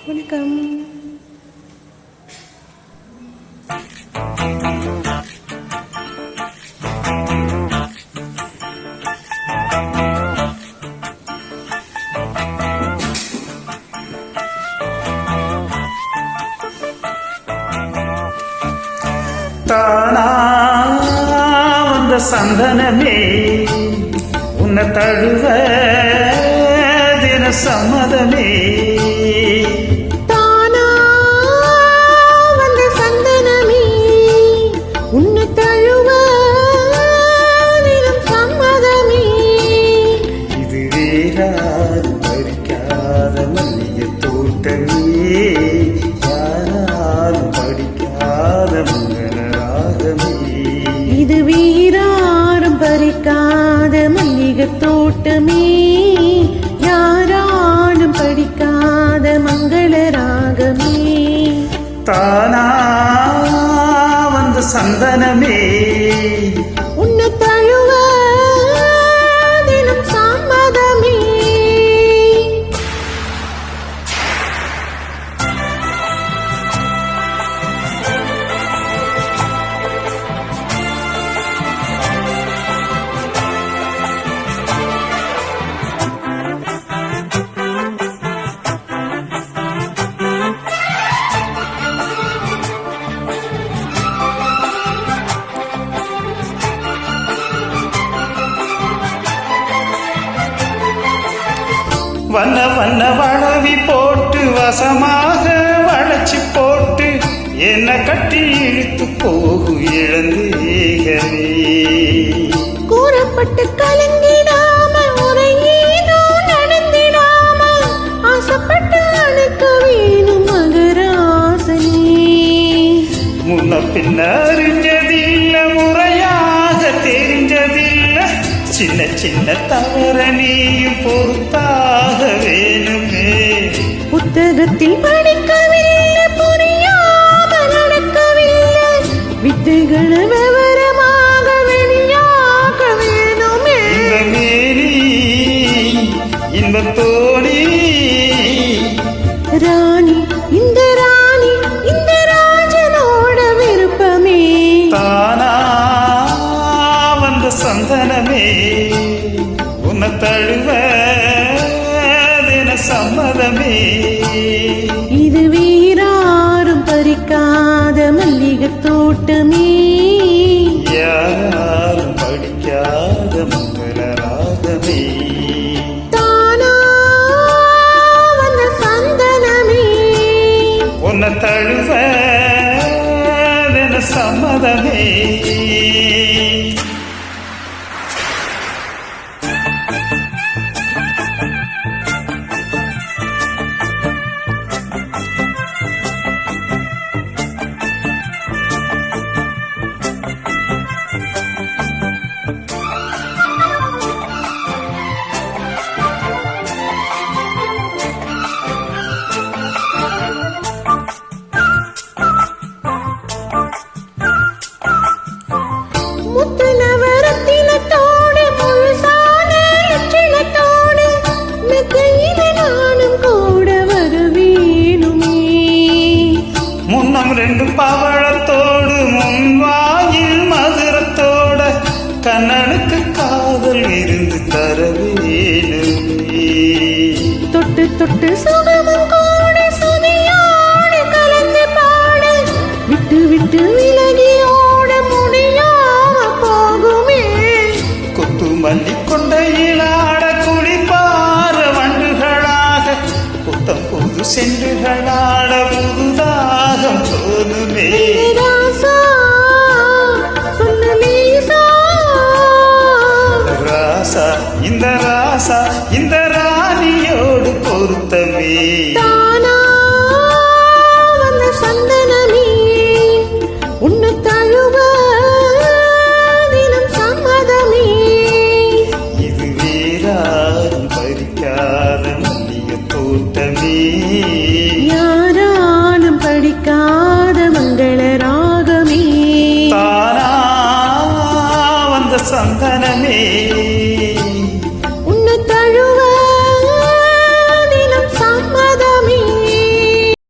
வணக்கம். தானா வந்த சந்தனமே உன்னை தழுவ தின சம்மதமே. தானா வந்த சந்தனமே உன்னை தழுவ தினம் சம்மதமே. இது வேறாது படிக்காத மல்லிகை தோட்டமே, யாராலும் படிக்காத மங்களராகமே. இது வீராரும் பறிக்காத மல்லிகை தோட்டமே, யாராலும் படிக்காத மங்கள ராகமே. தானா வந்த சந்தனமே உன்னை தழுவ தினம் சம்மதமே. வண்ண வண்ண வளவி போட்டு வசமாக வளைச்சு போட்டு என்ன கட்டி இழுத்து போகு இழந்தேகமே. கூறப்பட்டு கலங்கிடாம உரையேனோ நடந்திடாம ஆசைப்பட்டு அணுக்க வேணும் மகராசனே. முன்ன பின்ன அறிஞ்சதில்ல, முறையாக தெரிஞ்சதில்ல, சின்ன சின்ன தவற நீயும் பொறுத்தாக வேணுமே. புத்தகத்தில் படிக்கவில்லை, புரியாம நடக்கவில்லை, வித்தைகளை விவரமாக வெளியாக வேணுமே. இந்த மேரி இன்பத்தோடி ராணி இந்த ராணி இந்த ராஜனோட விருப்பமே. தானா வந்த சந்தனமே உன்னை தழுவ தின சம்மதமே. இது வீராரும் பறிக்காத மல்லிகை தோட்டமே, யாரும் படிக்காத மங்களராகமே. தானா வந்த சந்தனமே உன்னை தழுவ தின சம்மதமே. முத்துநவரத்தினத்தோடு முழுசான லட்சணத்தோடு மெத்தையில நானும் கூட வரவேணுமே. முன்னம் ரெண்டு பவழத்தோடு முன்வாயில் மதுரத்தோட கண்ணனுக்கு காதல் இருந்து தர வேணுமே. தொட்டு தொட்டு சுகமும் கூட சுதியோடு கலந்து பாட, விட்டு விட்டு விலகி ஓட முடியாம போகுமே. கொத்து மல்லி கொண்டையிலாட குளிப்பார வண்டுகளாக புத்தம் புது சென்றுகளாட புதுதாகம் தோணுமே. ராசா சொன்ன லேசா, ராசா இந்த ராணியோடு பொருத்தமே.